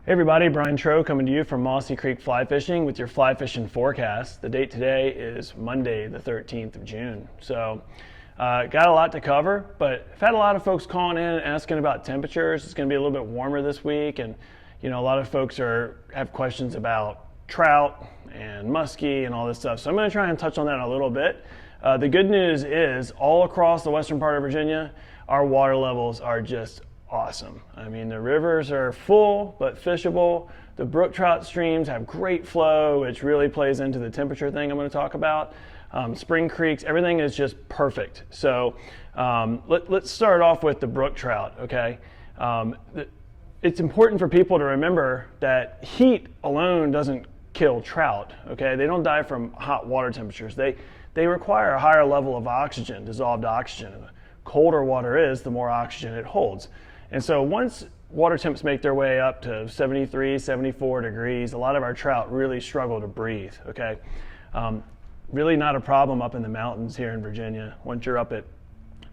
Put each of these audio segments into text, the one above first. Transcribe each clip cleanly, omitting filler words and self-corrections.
Hey everybody, Brian Tro coming to you from Mossy Creek Fly Fishing with your fly fishing forecast. The date today is Monday the 13th of June. So got a lot to cover, but I've had a lot of folks calling in and asking about temperatures. It's going to be a little bit warmer this week, and a lot of folks have questions about trout and musky and all this stuff. So I'm going to try and touch on that a little bit. The good news is all across the western part of Virginia, our water levels are just awesome. I mean, the rivers are full but fishable. The brook trout streams have great flow, which really plays into the temperature thing I'm going to talk about. Spring creeks, everything is just perfect. So let's start off with the brook trout, okay? It's important for people to remember that heat alone doesn't kill trout, okay? They don't die from hot water temperatures. They require a higher level of oxygen, dissolved oxygen. The colder water is, the more oxygen it holds. And so once water temps make their way up to 73, 74 degrees, a lot of our trout really struggle to breathe, okay? Really not a problem up in the mountains here in Virginia. Once you're up at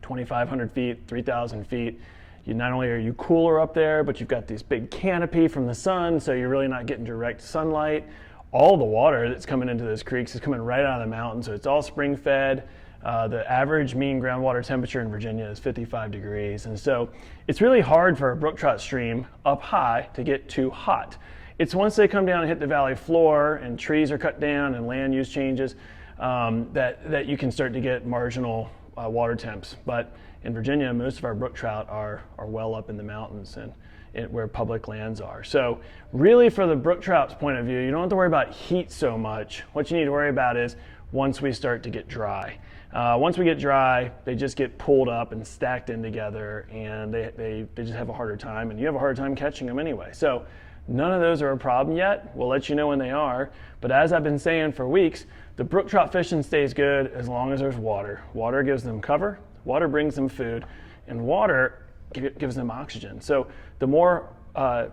2,500 feet, 3,000 feet, not only are you cooler up there, but you've got this big canopy from the sun, so you're really not getting direct sunlight. All the water that's coming into those creeks is coming right out of the mountain, so it's all spring fed. The average mean groundwater temperature in Virginia is 55 degrees. And so it's really hard for a brook trout stream up high to get too hot. It's once they come down and hit the valley floor and trees are cut down and land use changes that you can start to get marginal water temps. But in Virginia, most of our brook trout are well up in the mountains and where public lands are. So really for the brook trout's point of view, you don't have to worry about heat so much. What you need to worry about is once we start to get dry. Once we get dry, they just get pulled up and stacked in together, and they just have a harder time, and you have a harder time catching them anyway. So none of those are a problem yet. We'll let you know when they are. But as I've been saying for weeks, the brook trout fishing stays good as long as there's water. Water gives them cover, water brings them food, and water gives them oxygen. So the more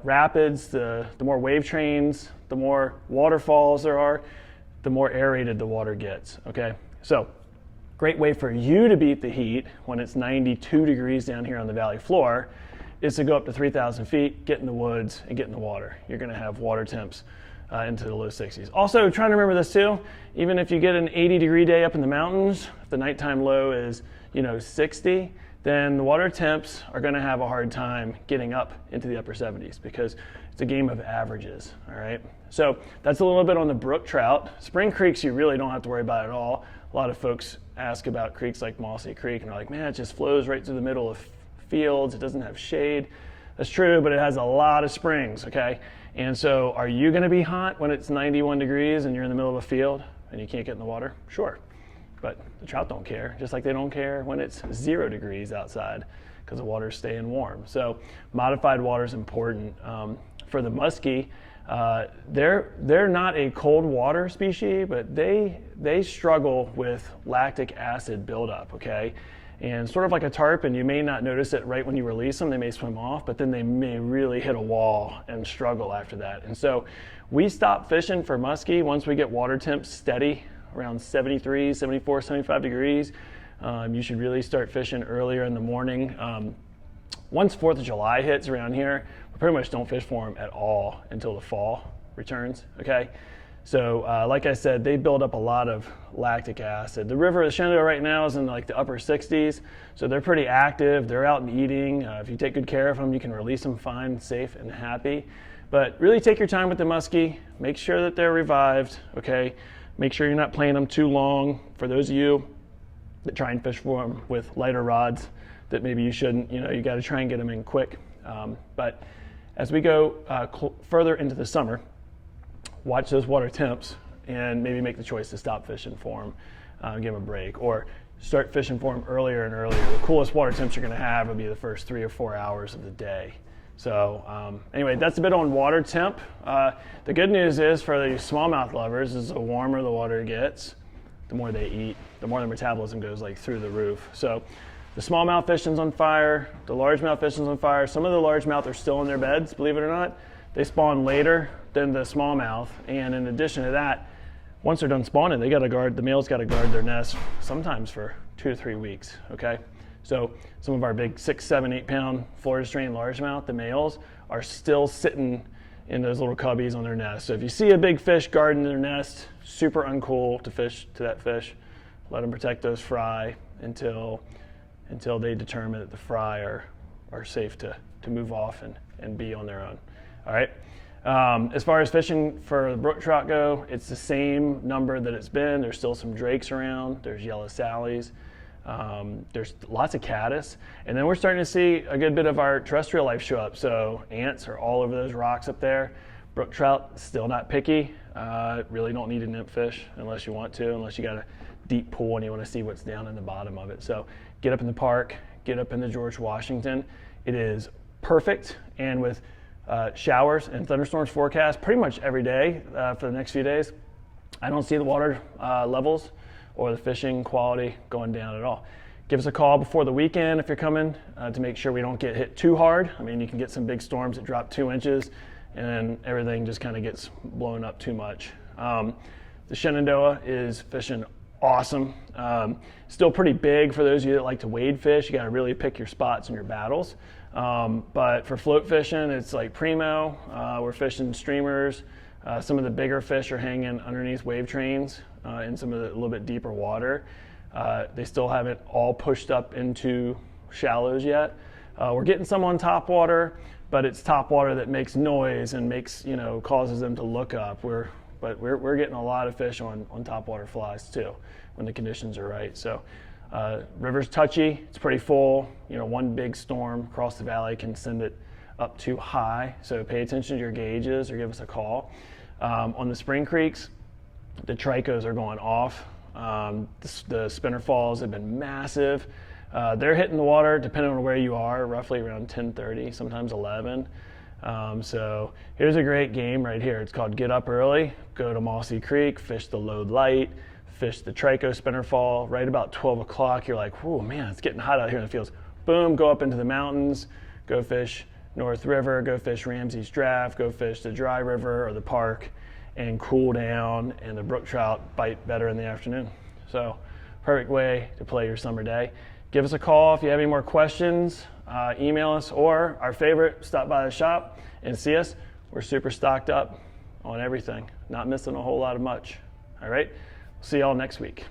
rapids, the more wave trains, the more waterfalls there are, the more aerated the water gets, okay? So great way for you to beat the heat when it's 92 degrees down here on the valley floor is to go up to 3,000 feet, get in the woods, and get in the water. You're gonna have water temps into the low 60s. Also, trying to remember this too, even if you get an 80-degree day up in the mountains, if the nighttime low is 60, then the water temps are gonna have a hard time getting up into the upper 70s because it's a game of averages, all right? So that's a little bit on the brook trout. Spring creeks you really don't have to worry about at all. A lot of folks ask about creeks like Mossy Creek and they're like, man, it just flows right through the middle of fields. It doesn't have shade. That's true, but it has a lot of springs, okay? And so are you gonna be hot when it's 91 degrees and you're in the middle of a field and you can't get in the water? Sure, but the trout don't care, just like they don't care when it's 0 degrees outside because the water's staying warm. So modified water is important. For the musky, they're not a cold water species, but they struggle with lactic acid buildup, okay? And sort of like a tarpon, you may not notice it right when you release them, they may swim off, but then they may really hit a wall and struggle after that. And so we stop fishing for musky once we get water temps steady around 73, 74, 75 degrees. You should really start fishing earlier in the morning. Once 4th of July hits around here, we pretty much don't fish for them at all until the fall returns, okay? So like I said, they build up a lot of lactic acid. The river, the Shenandoah right now is in like the upper 60s, so they're pretty active. They're out and eating. If you take good care of them, you can release them fine, safe, and happy. But really take your time with the musky. Make sure that they're revived, okay? Make sure you're not playing them too long. For those of you that try and fish for them with lighter rods, that maybe you shouldn't, you got to try and get them in quick. But as we go further into the summer, watch those water temps and maybe make the choice to stop fishing for them, give them a break, or start fishing for them earlier and earlier. The coolest water temps you're going to have will be the first 3 or 4 hours of the day. So anyway, that's a bit on water temp. The good news is for the smallmouth lovers is the warmer the water gets, the more they eat, the more their metabolism goes like through the roof. So the smallmouth fishing's on fire, the largemouth fishing's on fire. Some of the largemouth are still in their beds, believe it or not. They spawn later than the smallmouth, and in addition to that, once they're done spawning, the male's gotta guard their nest sometimes for 2 to 3 weeks, okay? So some of our big 6, 7, 8 pound Florida strain largemouth, the males, are still sitting in those little cubbies on their nest. So if you see a big fish guarding their nest, super uncool to fish to that fish. Let them protect those fry until they determine that the fry are safe to move off and be on their own. All right. As far as fishing for the brook trout go, it's the same number that it's been. There's still some drakes around. There's yellow sallies. There's lots of caddis. And then we're starting to see a good bit of our terrestrial life show up. So ants are all over those rocks up there. Brook trout, still not picky. Really don't need a nymph fish unless you want to, unless you got a deep pool and you want to see what's down in the bottom of it. So get up in the park, get up in the George Washington. It is perfect. And with showers and thunderstorms forecast pretty much every day for the next few days, I don't see the water levels or the fishing quality going down at all. Give us a call before the weekend if you're coming to make sure we don't get hit too hard. I mean, you can get some big storms that drop 2 inches and then everything just kind of gets blown up too much. The Shenandoah is fishing awesome. Still pretty big for those of you that like to wade fish. You got to really pick your spots and your battles. But for float fishing, it's like primo. We're fishing streamers. Some of the bigger fish are hanging underneath wave trains in some of the little bit deeper water. They still haven't all pushed up into shallows yet. We're getting some on Topwater, but it's Topwater that makes noise and makes, causes them to look up. But we're getting a lot of fish on Topwater flies too when the conditions are right. So river's touchy, it's pretty full. One big storm across the valley can send it up too high. So pay attention to your gauges or give us a call. On the spring creeks, the tricos are going off. The spinner falls have been massive. They're hitting the water, depending on where you are, roughly around 10:30, sometimes 11. So here's a great game right here. It's called Get Up Early. Go to Mossy Creek, fish the load light, fish the trico spinner fall. Right about 12 o'clock, you're like, whoa, man, it's getting hot out here in the fields. Boom, go up into the mountains, go fish North River, go fish Ramsey's Draft, go fish the dry river or the park and cool down, and the brook trout bite better in the afternoon. So perfect way to play your summer day. Give us a call if you have any more questions. Email us, or our favorite, stop by the shop and see us. We're super stocked up on everything, not missing a whole lot of much. All right, see y'all next week.